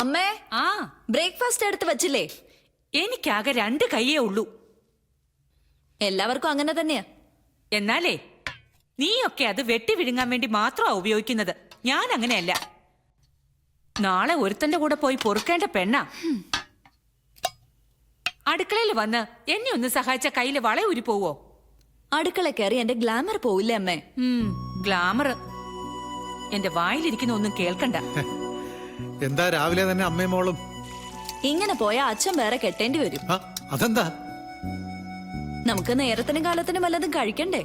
അമ്മേ, ആ ബ്രേക്ക്ഫാസ്റ്റ് എടുത്ത് വെച്ചില്ലേ? എനിക്കാകെ 2 കൈയേ ഉള്ളൂ. എല്ലാവർക്കും അങ്ങനെ തന്നെയാ. എന്നാലേ നീയൊക്കെ അത് വെട്ടി വിഴുങ്ങാൻ വേണ്ടി മാത്രമാ ഉപയോഗിക്കുന്നത്. ഞാൻ അങ്ങനെയല്ല. നാളെ ഒരുത്തന്റെ കൂടെ പോയി പൊറുക്കേണ്ട പെണ്ണാ. അടുക്കളയിൽ വന്ന് എന്നെ ഒന്ന് സഹായിച്ച കയ്യില് വള ഊരി പോവോ? അടുക്കള കയറി എന്റെ ഗ്ലാമർ പോവില്ലേ അമ്മേ? ഗ്ലാമർ എന്റെ വായിലിരിക്കുന്ന ഒന്നും കേൾക്കണ്ട. എന്താ രാവിലെ തന്നെ അമ്മയും മോളും? ഇങ്ങനെ പോയാ അച്ഛൻ വേറെ കെട്ടേണ്ടി വരും. അതെന്താ? നമുക്ക് നേരത്തിനും കാലത്തിനും വല്ലതും കഴിക്കണ്ടേ?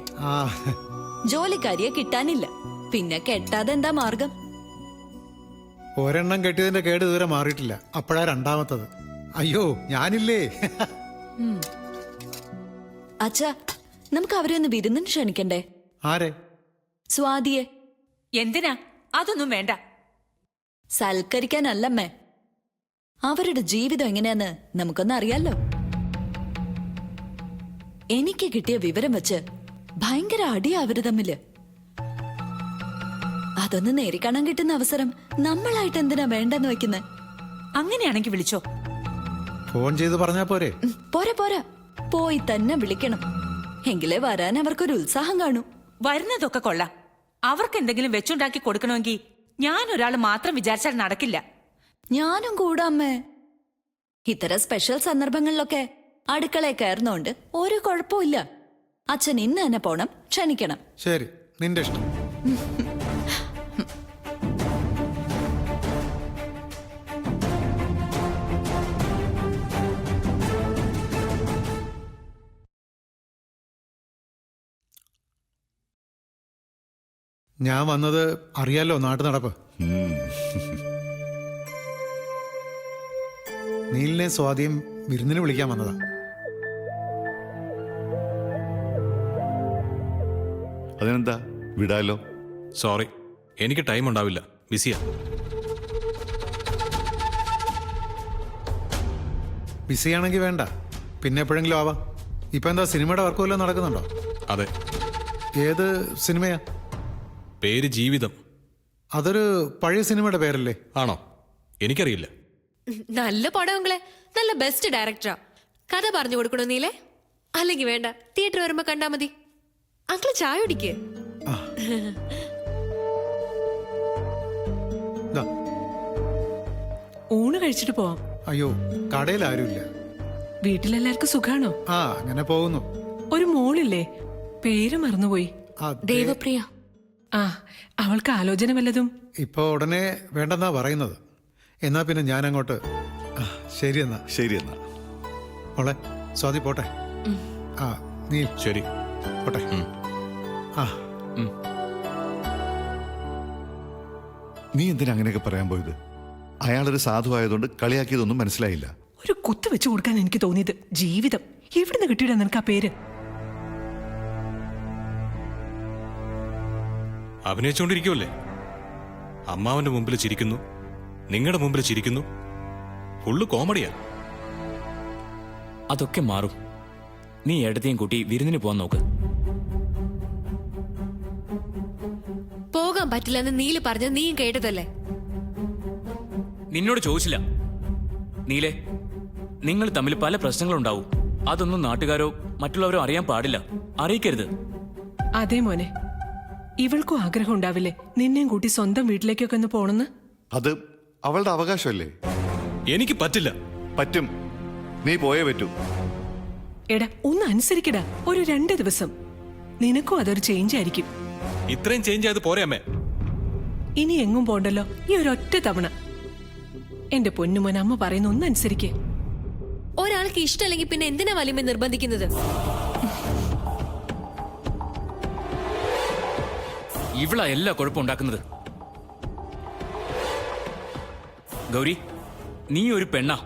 ജോലിക്കാരിയെ കിട്ടാനില്ല, പിന്നെ കെട്ടാതെ എന്താ മാർഗം? ഒരെണ്ണം കെട്ടിയതിന്റെ കേട് ഇതുവരെ മാറിയിട്ടില്ല, അപ്പോഴാ രണ്ടാമത്തത്. അയ്യോ ഞാനില്ലേ. അച്ഛാ, നമുക്ക് അവരെ ഒന്ന് വിരുന്നിന് ക്ഷണിക്കണ്ടേ? ആരെ? സ്വാതിയെ. എന്തിനാ? അതൊന്നും വേണ്ട. സൽക്കരിക്കാനല്ലമ്മേ, അവരുടെ ജീവിതം എങ്ങനെയാന്ന് നമുക്കൊന്ന് അറിയാലോ. എനിക്ക് കിട്ടിയ വിവരം വെച്ച് ഭയങ്കര അടിയാ അവര് തമ്മില്. അതൊന്ന് നേരിക്കാണാൻ കിട്ടുന്ന അവസരം നമ്മളായിട്ട് എന്തിനാ വേണ്ടെന്ന് വെക്കുന്നെ? അങ്ങനെയാണെങ്കി വിളിച്ചോ. ഫോൺ ചെയ്ത് പറഞ്ഞാ പോരെ? പോരാ പോരാ, പോയി തന്നെ വിളിക്കണം. എങ്കിലേ വരാൻ അവർക്കൊരു ഉത്സാഹം കാണൂ. വരുന്നതൊക്കെ കൊള്ളാം. അവർക്ക് എന്തെങ്കിലും വെച്ചുണ്ടാക്കി കൊടുക്കണമെങ്കിൽ ഞാൻ ഒരാൾ മാത്രം വിചാരിച്ചാൽ നടക്കില്ല. ഞാനും കൂടാമ്മേ. ഇത്തരം സ്പെഷ്യൽ സന്ദർഭങ്ങളിലൊക്കെ അടുക്കളയിൽ കയറുന്നോണ്ട് ഒരു കുഴപ്പമില്ല. അച്ഛൻ ഇന്ന് തന്നെ പോണം, ക്ഷണിക്കണം. ശരി, നിന്റെ ഇഷ്ടം. ഞാൻ വന്നത് അറിയാലോ, നാട്ടു നടപ്പ്. നീലിനെ സ്വാതിയും വിരുന്നിന് വിളിക്കാൻ വന്നതാ. അതിനെന്താ, വിടാലോ. സോറി, എനിക്ക് ടൈം ഉണ്ടാവില്ല, ബിസിയാ. ബിസിയാണെങ്കിൽ വേണ്ട, പിന്നെ എപ്പോഴെങ്കിലും ആവാം. ഇപ്പൊ എന്താ, സിനിമയുടെ വർക്ക് വല്ലതും നടക്കുന്നുണ്ടോ? അതെ. ഏത് സിനിമയാ? പേര് ജീവിതം. അതൊരു പഴയ സിനിമയുടെ പേരല്ലേ? ആണോ? എനിക്കറിയില്ല. നല്ല പടങ്ങളെ, നല്ല ബെസ്റ്റ് ഡയറക്ടറാ. കഥ പറഞ്ഞു കൊടുക്കണോ നീലേ? അല്ലെങ്കിൽ വേണ്ട, തിയേറ്റർ വരുമ്പോ കണ്ടാ മതി. അങ്കിള് ചായ കുടിക്ക്. ഊണ് കഴിച്ചിട്ട് പോവാം. അയ്യോ, കടയിൽ ആരുമില്ല. വീട്ടിലെല്ലാവർക്കും സുഖാണോ? ആ, അങ്ങനെ പോകുന്നു. ഒരു മോളില്ലേ, പേര് മറന്നുപോയി. ദേവപ്രിയ. ആ, അവൾക്ക് ആലോചന വല്ലതും? ഇപ്പൊ ഉടനെ വേണ്ടെന്നാ പറയുന്നത്. എന്നാ പിന്നെ ഞാൻ അങ്ങോട്ട്. ശരി എന്നാ. ശരി എന്നാ. മോളെ സ്വാതി പോട്ടെ. ആ, നീ ശരി, പോട്ടെ. ആ, നീ എന്തിനാ അങ്ങനെയൊക്കെ പറയാൻ പോയത്? അയാളൊരു സാധു ആയതുകൊണ്ട് കളിയാക്കിയതൊന്നും മനസ്സിലായില്ല. ഒരു കുത്ത് വെച്ചു കൊടുക്കാൻ എനിക്ക് തോന്നിയത്. ജീവിതം എവിടുന്ന് കിട്ടിയിടാ നിനക്ക് ആ പേര്? അഭിനയിച്ചുകൊണ്ടിരിക്കുമല്ലേ? അമ്മാവന്റെ മുമ്പിൽ ചിരിക്കുന്നു, നിങ്ങളുടെ മുമ്പിൽ ചിരിക്കുന്നു. ഫുള്ള് കോമഡിയാ. അതൊക്കെ മാറും. നീ എടുത്തേയും കൂട്ടി വിരുന്നിന് പോവാൻ നോക്ക്. പോകാൻ പറ്റില്ലെന്ന് നീല് പറഞ്ഞ നീയും കേട്ടതല്ലേ? നിന്നോട് ചോദിച്ചില്ല. നീലേ, നിങ്ങൾ തമ്മിൽ പല പ്രശ്നങ്ങളുണ്ടാവും. അതൊന്നും നാട്ടുകാരോ മറ്റുള്ളവരോ അറിയാൻ പാടില്ല. അറിയിക്കരുത്. അതേ മോനെ, ഇവൾക്കും ആഗ്രഹം ഉണ്ടാവില്ലേ നിന്നെയും കൂട്ടി സ്വന്തം വീട്ടിലേക്കൊക്കെ ഒന്ന് പോണെന്ന്? അത് അവളുടെ അവകാശമല്ലേ? എനിക്ക് പറ്റില്ല. പറ്റും, നീ പോയേ പറ്റൂ. എടാ, ഒന്ന് അനുസരിക്കടാ. ഒരു 2 ദിവസം നിനക്കും അതൊരു ചേഞ്ച് ആയിരിക്കും. ഇത്രയും ചേഞ്ച് ആയത് പോരെ അമ്മേ? ഇനി എങ്ങും പോണ്ടല്ലോ, ഈ ഒരൊറ്റ തവണ. എന്റെ പൊന്നുമോൻ, അമ്മ പറയുന്ന ഒന്ന് അനുസരിക്കേ. ഒരാൾക്ക് ഇഷ്ടമല്ലെങ്കിൽ പിന്നെ എന്തിനാ വലിമ നിർബന്ധിക്കുന്നത്? ഇവളാ എല്ലാ കുഴപ്പം ഉണ്ടാക്കുന്നത്. ഗൗരി, നീ ഒരു പെണ്ണാ.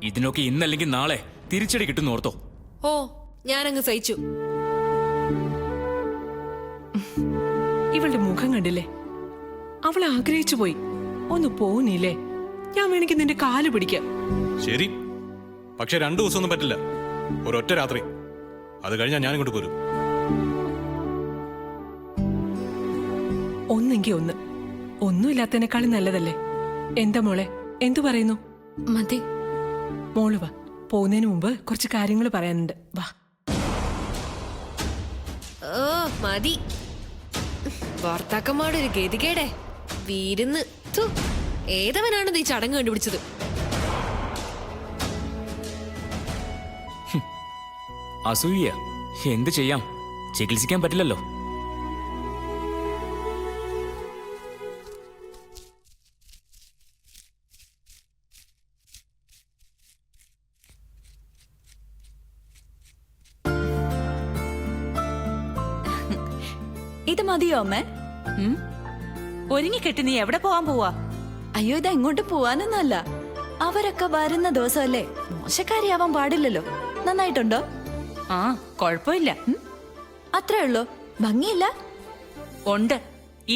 ഇതിനൊക്കെ ഇന്നല്ലെങ്കിൽ നാളെ തിരിച്ചടി കിട്ടുന്ന ഓർത്തോ. ഓ, ഞാനങ്ങ് സഹിച്ചു. ഇവളുടെ മുഖം കണ്ടില്ലേ? അവൾ ആഗ്രഹിച്ചു പോയി. ഒന്ന് പോന്നില്ലേ? ഞാൻ വേണമെങ്കിൽ നിന്റെ കാല് പിടിക്കാം. ശരി, പക്ഷെ 2 ദിവസമൊന്നും പറ്റില്ല. ഒരൊറ്റ രാത്രി. അത് കഴിഞ്ഞാൽ ഞാൻ ഇങ്ങോട്ട് പോരും. ഒന്നെങ്കിൽ ഒന്ന്. ഒന്നുമില്ലാത്തതിനേക്കാളും നല്ലതല്ലേ? എന്താ മോളെ, എന്തു പറയുന്നു? മതി. മോള് വാ, പോകുന്നതിന് മുമ്പ് കുറച്ച് കാര്യങ്ങൾ പറയാനുണ്ട്. വാ. ഓ മതി. ഭർത്താക്കന്മാരുടെ ഒരു ഗതികേടെ വീരുന്ന്. ഥു, ഏതവനാണ് നീ ചടങ്ങ് കണ്ടുപിടിച്ചത്? അസൂയ എന്ത് ചെയ്യാം, ചികിത്സിക്കാൻ പറ്റില്ലല്ലോ. ഇത് മതിയോ അമ്മേ? ഒരുങ്ങിക്കെട്ടി നീ എവിടെ പോവാൻ പോവാ? അയ്യോ, ഇത് എങ്ങോട്ട് പോവാനൊന്നല്ല. അവരൊക്കെ വരുന്ന ദിവസമല്ലേ, മോശക്കാരിയാവാൻ പാടില്ലല്ലോ. നന്നായിട്ടുണ്ടോ? ആ, കുഴപ്പമില്ല. അത്രേ ഉള്ളൂ? ഭംഗിയില്ല? ഉണ്ട്.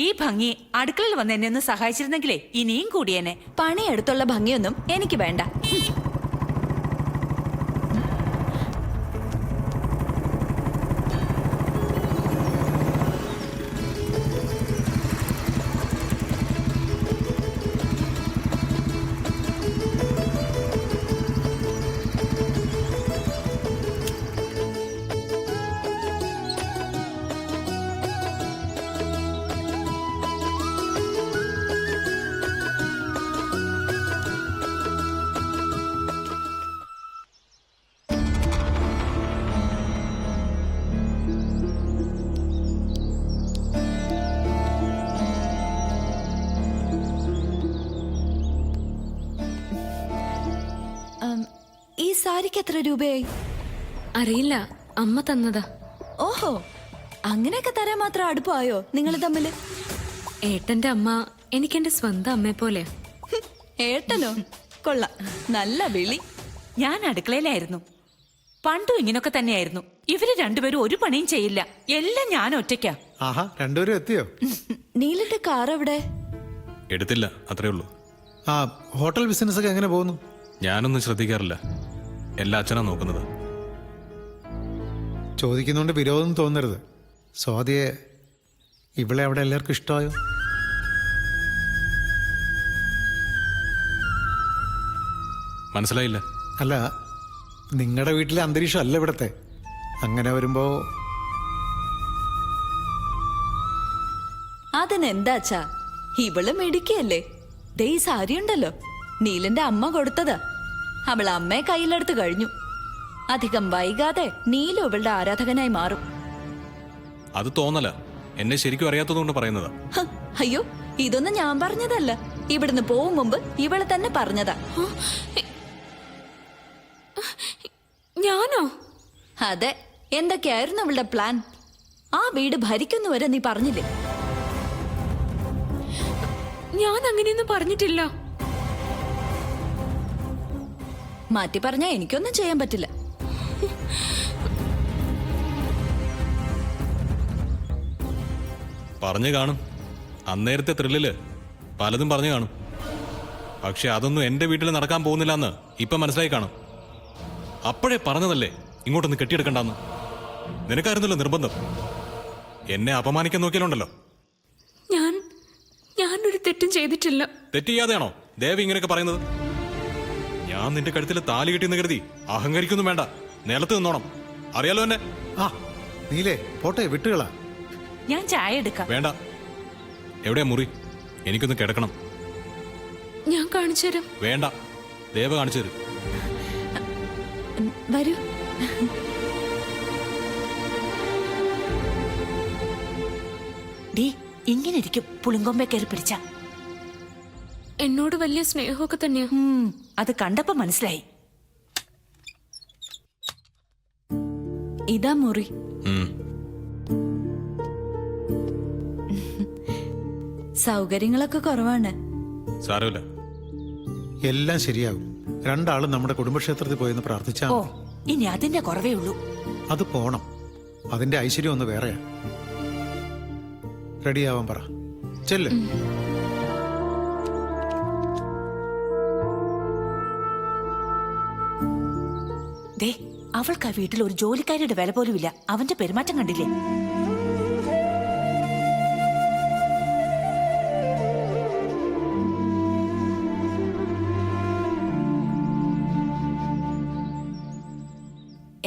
ഈ ഭംഗി അടുക്കളയിൽ വന്ന് എന്നെ ഒന്ന് സഹായിച്ചിരുന്നെങ്കിലേ ഇനിയും കൂടിയേനെ. പണിയെടുത്തുള്ള ഭംഗിയൊന്നും എനിക്ക് വേണ്ട. ഈ സാരിക്ക് എത്ര രൂപയായി? അറിയില്ല, അമ്മ തന്നതാ. ഓഹോ, അങ്ങനെയൊക്കെ തരാൻ മാത്രം അടുപ്പമായോ നിങ്ങൾ തമ്മില്? ഏട്ടന്റെ അമ്മ എനിക്കെന്റെ സ്വന്തം അമ്മയെ പോലെ. ഏട്ടനോ? കൊള്ളാം, നല്ല വിളി. ഞാൻ അടുക്കളയിലായിരുന്നു. പണ്ടും ഇങ്ങനൊക്കെ തന്നെയായിരുന്നു. ഇവര് രണ്ടുപേരും ഒരു പണിയും ചെയ്യില്ല. എല്ലാം ഞാൻ ഒറ്റയ്ക്കാ. ആഹാ, രണ്ടുപേരും എത്തിയോ? നീലിന്റെ കാർ എവിടെ? എടുത്തില്ല, അത്രേ ഉള്ളൂ. ആ, ഹോട്ടൽ ബിസിനസ് ഒക്കെ എങ്ങനെ പോകുന്നു? ഞാനൊന്നും ശ്രദ്ധിക്കാറില്ല. എല്ലാ അച്ഛനാ നോക്കുന്നത്. ചോദിക്കുന്നോണ്ട് വിരോധം തോന്നരുത്. സ്വാതിയെ ഇവിടെ അവിടെ എല്ലാവർക്കും ഇഷ്ടമായോ? മനസ്സിലായില്ല. അല്ല, നിങ്ങളുടെ വീട്ടിലെ അന്തരീക്ഷം അല്ല ഇവിടത്തെ. അങ്ങനെ വരുമ്പോ അതിനെന്താച്ചാ, ഇവള് മിടുക്കിയല്ലേ. ദേ ഈ സാരി ഉണ്ടല്ലോ, നീലിന്റെ അമ്മ കൊടുത്തതാ. അവൾ അമ്മയെ കയ്യിലെടുത്ത് കഴിഞ്ഞു. അധികം വൈകാതെ നീലു ഇവളുടെ ആരാധകനായി മാറും. അത് തോന്നല. എന്നെ ശരിക്കും അറിയാത്തതുകൊണ്ട് പറയുന്നതാ. ഹ, അയ്യോ, ഇതൊന്നും ഞാൻ പറഞ്ഞതല്ല. ഇവിടുന്ന് പോകും മുമ്പ് ഇവള് തന്നെ പറഞ്ഞതാ. ഞാനോ? അതെ, എന്തൊക്കെയായിരുന്നു അവളുടെ പ്ലാൻ? ആ വീട് ഭരിക്കുന്നുവരെ നീ പറഞ്ഞില്ലേ? ഞാൻ അങ്ങനെയൊന്നും പറഞ്ഞിട്ടില്ല. മാറ്റി പറഞ്ഞാ എനിക്കൊന്നും ചെയ്യാൻ പറ്റില്ല. പറഞ്ഞു കാണും. അന്നേരത്തെ ത്രില്ലില് പലതും പറഞ്ഞു കാണും. പക്ഷെ അതൊന്നും എന്റെ വീട്ടിൽ നടക്കാൻ പോകുന്നില്ല എന്ന് ഇപ്പൊ മനസ്സിലായി കാണും. അപ്പോഴേ പറഞ്ഞതല്ലേ ഇങ്ങോട്ടൊന്ന് കെട്ടിയെടുക്കണ്ടെന്ന്. നിനക്കായിരുന്നല്ലോ നിർബന്ധം. എന്നെ അപമാനിക്കാൻ നോക്കിയാലുണ്ടല്ലോ. ഞാനൊരു തെറ്റും ചെയ്തിട്ടില്ല. തെറ്റ് ചെയ്യാതെയാണോ ദേവി ഇങ്ങനെയൊക്കെ പറയുന്നത്? ഞാൻ നിന്റെ കഴുത്തിൽ താലി കെട്ടിയെന്ന് കരുതി അഹങ്കരിക്കൊന്നും വേണ്ട. നിലത്ത് നിന്നോണം. അറിയാലോ എന്നെ. ആ നീലേ, പോട്ടെ, വിട്ടുകളാ. ഞാൻ ചായ എടുക്കാം. വേണ്ട. എവിടെയാ മുറി? എനിക്കൊന്ന് കിടക്കണം. ഞാൻ കാണിച്ചു തരാം. വേണ്ട, ദേവ കാണിച്ചു തരും. വരൂ. ഡീ, ഇങ്ങനെ ഇരിക്കും പുളിങ്കൊമ്പെ കയറി പിടിച്ച. എന്നോട് വലിയ സ്നേഹമൊക്കെ തന്നെയാ. അത് കണ്ടപ്പോ മനസ്സിലായി. ഇതാ മുറി. സൗകര്യങ്ങളൊക്കെ കുറവാണ്. സാരമില്ല, എല്ലാം ശരിയാകും. രണ്ടാളും നമ്മുടെ കുടുംബക്ഷേത്രത്തിൽ പോയെന്ന് പ്രാർത്ഥിച്ചാ ഓ, മതി. ഇനി അതിന്റെ കുറവേ ഉള്ളൂ. അത് പോണം. അതിന്റെ ഐശ്വര്യം ഒന്ന് വേറെയാ. റെഡിയാവാൻ പറ. ചെല്ല്. ദേ, അവൾക്ക് ആ വീട്ടിൽ ഒരു ജോലിക്കാരിയുടെ വില പോലും ഇല്ല. അവന്റെ പെരുമാറ്റം കണ്ടില്ലേ?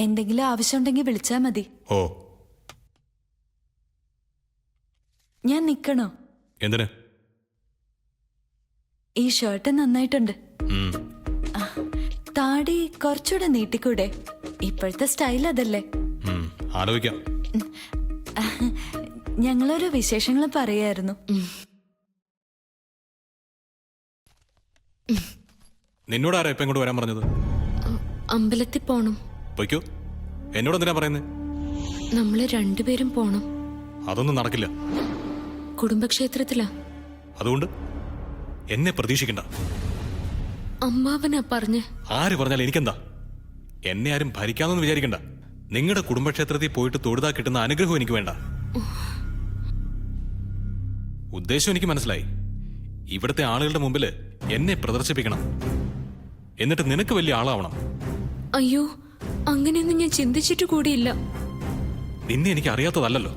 എന്തെങ്കിലും ആവശ്യമുണ്ടെങ്കിൽ വിളിച്ചാ മതി. ഓ ഞാൻ നിക്കണോ? എന്തിന്? ഈ ഷർട്ട് നന്നായിട്ടുണ്ട്. ഉം. താടി കുറച്ചുകൂടെ നീട്ടിക്കൂടെ? ഇപ്പോഴത്തെ സ്റ്റൈൽ അതല്ലേ. ആലോചിക്കാം. ഞങ്ങളൊരു വിശേഷങ്ങൾ പറയായിരുന്നു. നിന്നോട് ആരാ ഇപ്പൊ ഇങ്ങോട്ട് വരാൻ പറഞ്ഞത്? അമ്പലത്തിൽ പോണം. പൊയ്ക്കോ. എന്നോട് എന്തിനാ പറയുന്നത്? നമ്മള് രണ്ടുപേരും പോണം. അതൊന്നും നടക്കില്ല. കുടുംബക്ഷേത്രത്തിലാ. അതുകൊണ്ട് എന്നെ പ്രതീക്ഷിക്കണ്ട. അമ്മാവനാ പറഞ്ഞ്. ആര് പറഞ്ഞാൽ എനിക്കെന്താ? എന്നെ ആരും ഭരിക്കാന്നൊന്നും വിചാരിക്കണ്ട. നിങ്ങളുടെ കുടുംബക്ഷേത്രത്തിൽ പോയിട്ട് തൊഴുതാ കിട്ടുന്ന അനുഗ്രഹം എനിക്ക് വേണ്ട. ഉദ്ദേശം എനിക്ക് മനസ്സിലായി. ഇവിടുത്തെ ആളുകളുടെ മുമ്പിൽ എന്നെ പ്രദർശിപ്പിക്കണം. എന്നിട്ട് നിനക്ക് വലിയ ആളാവണം. അയ്യോ, അങ്ങനെയൊന്നും ഞാൻ ചിന്തിച്ചിട്ട് കൂടിയില്ല. നിന്നെ എനിക്ക് അറിയാത്തതല്ലോ.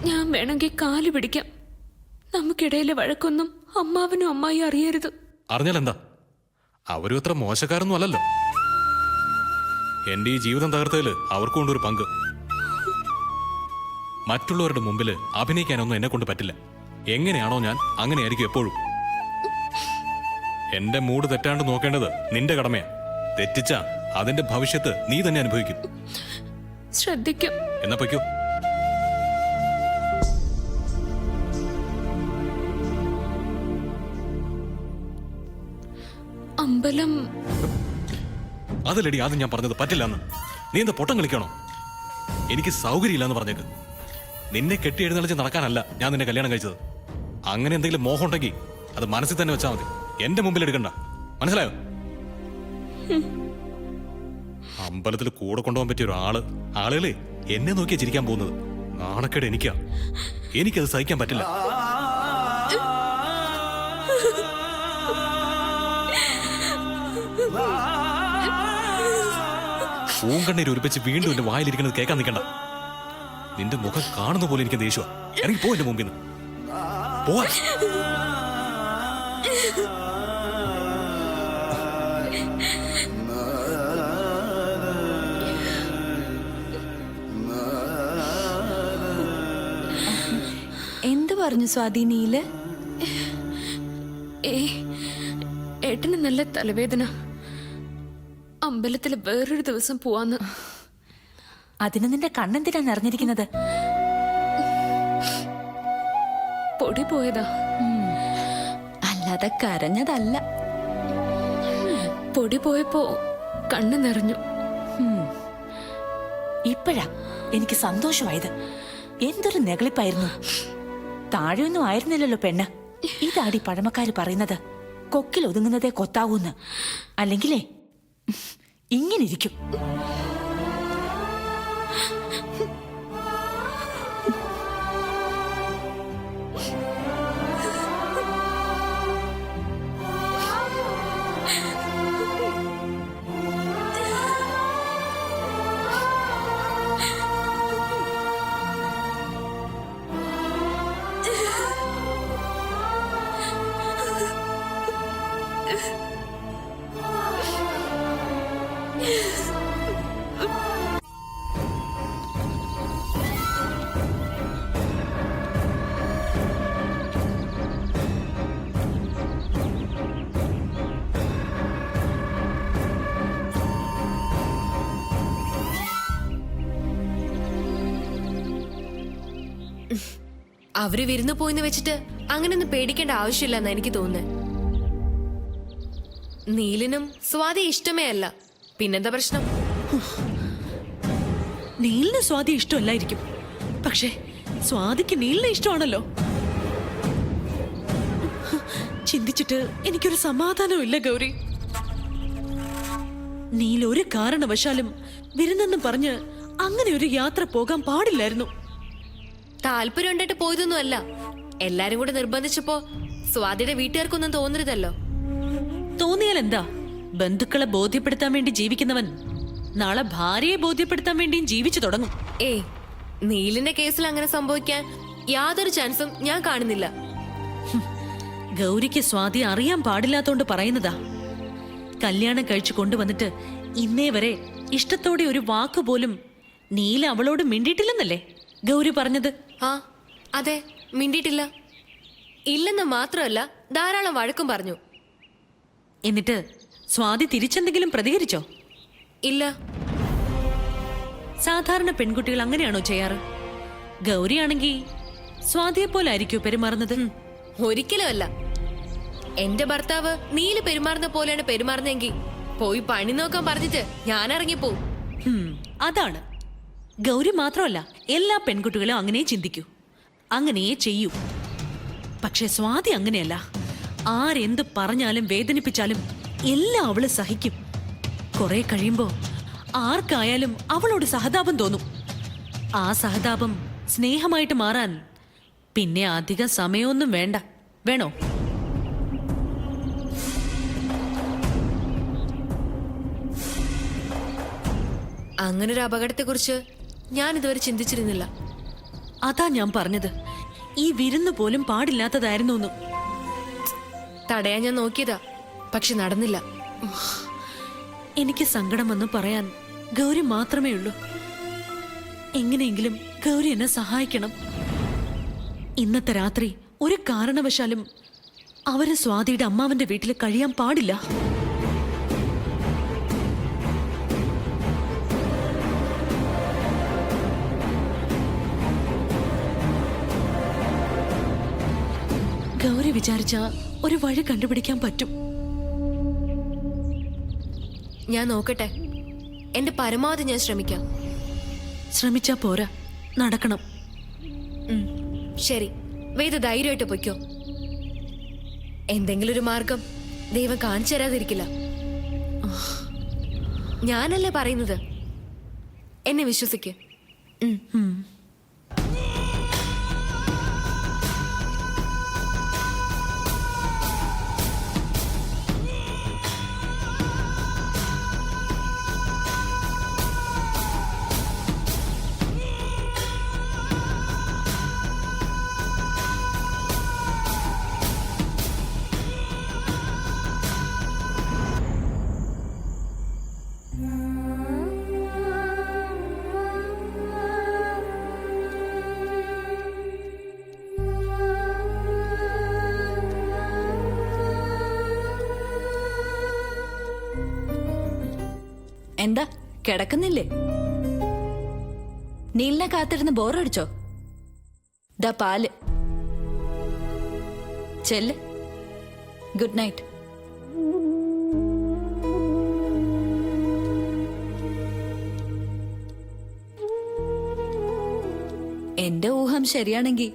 ഞാൻ വേണമെങ്കിൽ കാല് പിടിക്കാം. നമുക്കിടയിലെ വഴക്കൊന്നും അമ്മാവനും അമ്മായി അറിയരുത്. അറിഞ്ഞാൽ എന്താ? അവരും അത്ര മോശക്കാരൊന്നും അല്ലല്ലോ. എന്റെ ഈ ജീവിതം തകർത്തതിൽ അവർക്കും കൊണ്ടൊരു പങ്ക്. മറ്റുള്ളവരുടെ മുമ്പിൽ അഭിനയിക്കാനൊന്നും എന്നെ കൊണ്ട് പറ്റില്ല. എങ്ങനെയാണോ ഞാൻ, അങ്ങനെയായിരിക്കും എപ്പോഴും. എന്റെ മൂഡ് തെറ്റാണ്ട് നോക്കേണ്ടത് നിന്റെ കടമയാ. തെറ്റിച്ചാ അതിന്റെ ഭവിഷ്യത്ത് നീ തന്നെ അനുഭവിക്കും. ശ്രദ്ധിക്കാം. എന്നാ പൊയ്ക്കോ. അമ്പലം അതിലടി ആദ്യം ഞാൻ പറഞ്ഞത് പറ്റില്ലെന്ന്. നീ എന്താ പൊട്ടം കളിക്കണോ? എനിക്ക് സൗകര്യമില്ലെന്ന് പറഞ്ഞേക്ക്. നിന്നെ കെട്ടി എഴുന്നള്ളിച്ച് നടക്കാനല്ല ഞാൻ നിന്നെ കല്യാണം കഴിച്ചത്. അങ്ങനെ എന്തെങ്കിലും മോഹം ഉണ്ടെങ്കിൽ അത് മനസ്സിൽ തന്നെ വെച്ചാൽ മതി. എന്റെ മുമ്പിൽ എടുക്കണ്ട. മനസ്സിലായോ? അമ്പലത്തിൽ കൂടെ കൊണ്ടുപോകാൻ പറ്റിയ ഒരാള്, ആളുകളെ എന്നെ നോക്കിയാ ചിരിക്കാൻ പോകുന്നത്. നാണക്കേട് എനിക്കത് സഹിക്കാൻ പറ്റില്ല. പൂങ്കണ്ണീര് ഒരുപ്പിച്ച് വീണ്ടും എന്റെ വായിലിരിക്കുന്നത് കേൾക്കാൻ നിൽക്കണ്ട. നിന്റെ മുഖം കാണുന്ന പോലെ എനിക്ക് ദേഷ്യമാ. ഇറങ്ങി പോ എന്റെ മുമ്പിൽ നിന്ന്. പോവാൻ. എന്ത് പറഞ്ഞു സ്വാതി നീല്? ഏട്ടന് നല്ല തലവേദന. അമ്പലത്തിൽ വേറൊരു ദിവസം പോവാന്ന്. അതിന് നിന്റെ കണ്ണെന്തിനാ നിറഞ്ഞിരിക്കുന്നത്? പൊടി പോയതാ. അല്ലാതെ കരഞ്ഞതല്ല. പൊടി പോയപ്പോ കണ്ണ് നിറഞ്ഞു. ഇപ്പോഴാ എനിക്ക് സന്തോഷമായത്. എന്തൊരു നെകളിപ്പായിരുന്നു. താഴെയൊന്നും ആയിരുന്നില്ലല്ലോ പെണ്ണ്. ഇതാടി പഴമക്കാര് പറയുന്നത്, കൊക്കിൽ ഒതുങ്ങുന്നതേ കൊത്താവൂന്ന്. അല്ലെങ്കിലേ ഇങ്ങനിരിക്കും. അവര് വിരുന്ന് പോയിന്ന് വെച്ചിട്ട് അങ്ങനെയൊന്നും പേടിക്കേണ്ട ആവശ്യമില്ലെന്നാ എനിക്ക് തോന്നുന്നത്. നീലിനും സ്വാതി ഇഷ്ടമേ അല്ല. പിന്നെന്താ പ്രശ്നം? നീലിന് സ്വാതി ഇഷ്ടമല്ലായിരിക്കും, പക്ഷേ സ്വാതിക്ക് നീലിനെ ഇഷ്ടമാണല്ലോ. ചിന്തിച്ചിട്ട് എനിക്കൊരു സമാധാനമില്ല ഗൗരി. നീൽ ഒരു കാരണവശാലും വിരുന്നെന്നും പറഞ്ഞ് അങ്ങനെ ഒരു യാത്ര പോകാൻ പാടില്ലായിരുന്നു. താല്പര്യം ഉണ്ടായിട്ട് പോയതൊന്നും അല്ല. എല്ലാരും കൂടെ നിർബന്ധിച്ചപ്പോ സ്വാതിയുടെ വീട്ടുകാർക്കൊന്നും തോന്നരുതല്ലോ. തോന്നിയാൽ എന്താ? ബന്ധുക്കളെ ബോധ്യപ്പെടുത്താൻ വേണ്ടി ജീവിക്കുന്നവൻ നാളെ ഭാര്യയെ ബോധ്യപ്പെടുത്താൻ വേണ്ടിയും ജീവിച്ചു തുടങ്ങും. നീലിന്റെ കേസിൽ അങ്ങനെ സംഭവിക്കാൻ യാതൊരു ചാൻസും ഞാൻ കാണുന്നില്ല. ഗൗരിക്ക് സ്വാതി അറിയാൻ പാടില്ലാത്തോണ്ട് പറയുന്നതാ. കല്യാണം കഴിച്ചു കൊണ്ടുവന്നിട്ട് ഇന്നേ വരെ ഇഷ്ടത്തോടെ ഒരു വാക്കുപോലും നീല അവളോട് മിണ്ടിയിട്ടില്ലെന്നല്ലേ ഗൗരി പറഞ്ഞത്? ആ അതെ, മിണ്ടിയിട്ടില്ല. ഇല്ലെന്ന് മാത്രമല്ല, ധാരാളം വഴക്കും പറഞ്ഞു. എന്നിട്ട് സ്വാതി തിരിച്ചെന്തെങ്കിലും പ്രതികരിച്ചോ? ഇല്ല. സാധാരണ പെൺകുട്ടികൾ അങ്ങനെയാണോ ചെയ്യാറ്? ഗൗരിയാണെങ്കിൽ സ്വാതിയെ പോലെ ആയിരിക്കോ പെരുമാറുന്നത്? ഒരിക്കലും അല്ല. എന്റെ ഭർത്താവ് നീല് പെരുമാറുന്ന പോലെയാണ് പെരുമാറുന്നെങ്കിൽ പോയി പണി നോക്കാൻ പറഞ്ഞിട്ട് ഞാൻ ഇറങ്ങിപ്പോവും. അതാണ്. ഗൗരി മാത്രമല്ല, എല്ലാ പെൺകുട്ടികളും അങ്ങനെ ചിന്തിക്കൂ, അങ്ങനെയേ ചെയ്യൂ. പക്ഷെ സ്വാതി അങ്ങനെയല്ല. ആരെന്ത് പറഞ്ഞാലും വേദനിപ്പിച്ചാലും എല്ലാം അവള് സഹിക്കും. കുറെ കഴിയുമ്പോ ആർക്കായാലും അവളോട് സഹതാപം തോന്നും. ആ സഹതാപം സ്നേഹമായിട്ട് മാറാൻ പിന്നെ അധികം സമയമൊന്നും വേണ്ട. വേണോ? അങ്ങനൊരു അപകടത്തെക്കുറിച്ച് ഞാൻ ഇതുവരെ ചിന്തിച്ചിരുന്നില്ല. അതാ ഞാൻ പറഞ്ഞത്, ഈ വിരുന്ന് പോലും പാടില്ലാത്തതായിരുന്നു എന്ന്. തടയാൻ ഞാൻ നോക്കിയതാ, പക്ഷെ നടന്നില്ല. എനിക്ക് സങ്കടം വന്ന് പറയാൻ ഗൗരി മാത്രമേ ഉള്ളൂ. എങ്ങനെയെങ്കിലും ഗൗരി എന്നെ സഹായിക്കണം. ഇന്നത്തെ രാത്രി ഒരു കാരണവശാലും അവര് സ്വാതിയുടെ അമ്മാവന്റെ വീട്ടിൽ കഴിയാൻ പാടില്ല. ഗൗരി വിചാരിച്ച ഒരു വഴി കണ്ടുപിടിക്കാൻ പറ്റും. ഞാൻ നോക്കട്ടെ. എന്റെ പരമാവധി ഞാൻ ശ്രമിക്കാം. ശ്രമിച്ചാ പോരാ, നടക്കണം. ശരി, വേദ ധൈര്യമായിട്ട് പൊയ്ക്കോ. എന്തെങ്കിലും ഒരു മാർഗം ദൈവം കാണിച്ചു തരാതിരിക്കില്ല. ഞാനല്ലേ പറയുന്നത്, എന്നെ വിശ്വസിക്ക്. എന്താ കിടക്കുന്നില്ലേ? നീലിനെ കാത്തിരുന്ന് ബോറടിച്ചോ? ദാ പാല്. ചെല്ല്. Good night. എന്റെ ഊഹം ശരിയാണെങ്കിൽ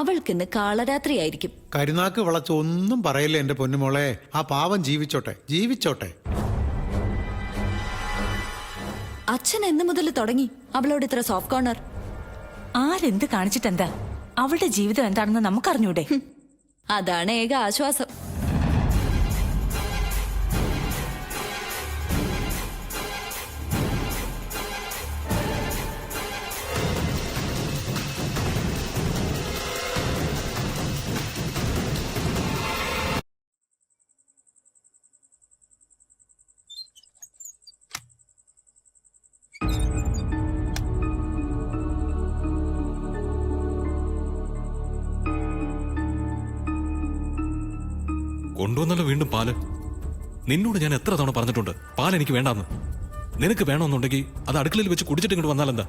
അവൾക്കിന്ന് കാളരാത്രിയായിരിക്കും. കരുനാക്ക് വളച്ച് ഒന്നും പറയില്ല എന്റെ പൊന്നുമോളെ. ആ പാവം ജീവിച്ചോട്ടെ, ജീവിച്ചോട്ടെ. അച്ഛൻ എന്ന് മുതൽ തുടങ്ങി അവളോട് ഇത്ര സോഫ്റ്റ് കോർണർ? ആരെന്ത് കാണിച്ചിട്ടെന്താ? അവളുടെ ജീവിതം എന്താണെന്ന് നമുക്കറിഞ്ഞൂടെ? അതാണ് ഏക ആശ്വാസം. കൊണ്ടുവന്നല്ലോ വീണ്ടും പാല്. നിന്നോട് ഞാൻ എത്ര തവണ പറഞ്ഞിട്ടുണ്ട് പാൽ എനിക്ക് വേണ്ടാന്ന്. നിനക്ക് വേണമെന്നുണ്ടെങ്കിൽ അത് അടുക്കളയിൽ വെച്ച് കുടിച്ചിട്ട് ഇങ്ങോട്ട് വന്നാലെന്താ?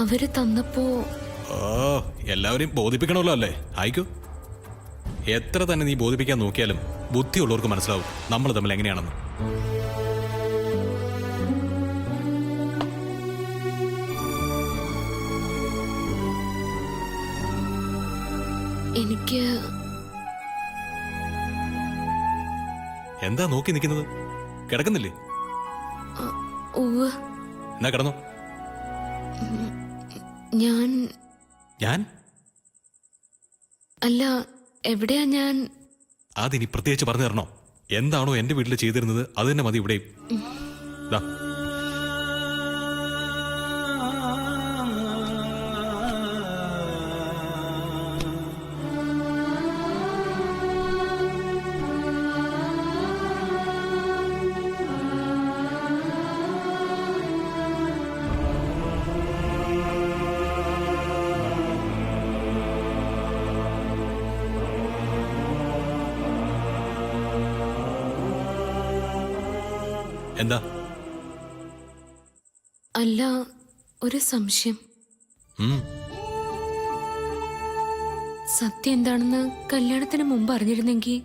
അവര് തന്നപ്പോ എല്ലാവരെയും ബോധിപ്പിക്കണമല്ലോ അല്ലേ? ആയിക്കോ. എത്ര തന്നെ നീ ബോധിപ്പിക്കാൻ നോക്കിയാലും ബുദ്ധിയുള്ളവർക്ക് മനസ്സിലാവും നമ്മൾ തമ്മിൽ എങ്ങനെയാണെന്ന്. എനിക്ക് എന്താ നോക്കി നിൽക്കുന്നത്? കിടക്കുന്നില്ലേ? എന്നാ കിടന്നോ. ഞാൻ അല്ല, എവിടെയാ ഞാൻ? അതിനി പ്രത്യേകിച്ച് പറഞ്ഞു തരണോ? എന്താണോ എന്റെ വീട്ടിൽ ചെയ്തിരുന്നത് അത് തന്നെ മതി ഇവിടെയും. എന്താ? അല്ല, ഒരു സംശയം. ഉം. സത്യം എന്താണെന്ന് കല്യാണത്തിന് മുമ്പ് അറിഞ്ഞിരുന്നെങ്കിൽ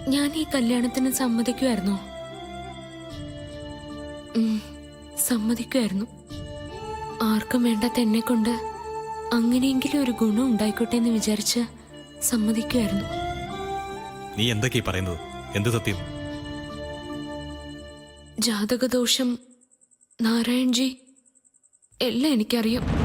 ഞാൻ ഈ കല്യാണത്തിന് സമ്മതിക്കുമായിരുന്നോ? സമ്മതിക്കുമായിരുന്നു. ആർക്കും വേണ്ടാത്ത എന്നെ കൊണ്ട് അങ്ങനെയെങ്കിലും ഒരു ഗുണം ഉണ്ടായിക്കോട്ടെ എന്ന് വിചാരിച്ച് സമ്മതിക്കുമായിരുന്നു. നീ എന്തൊക്കെയാ പറയുന്നത്? എന്ത് സത്യം? ജാതകദോഷം, നാരായൺജി, എല്ലാം എനിക്കറിയാം.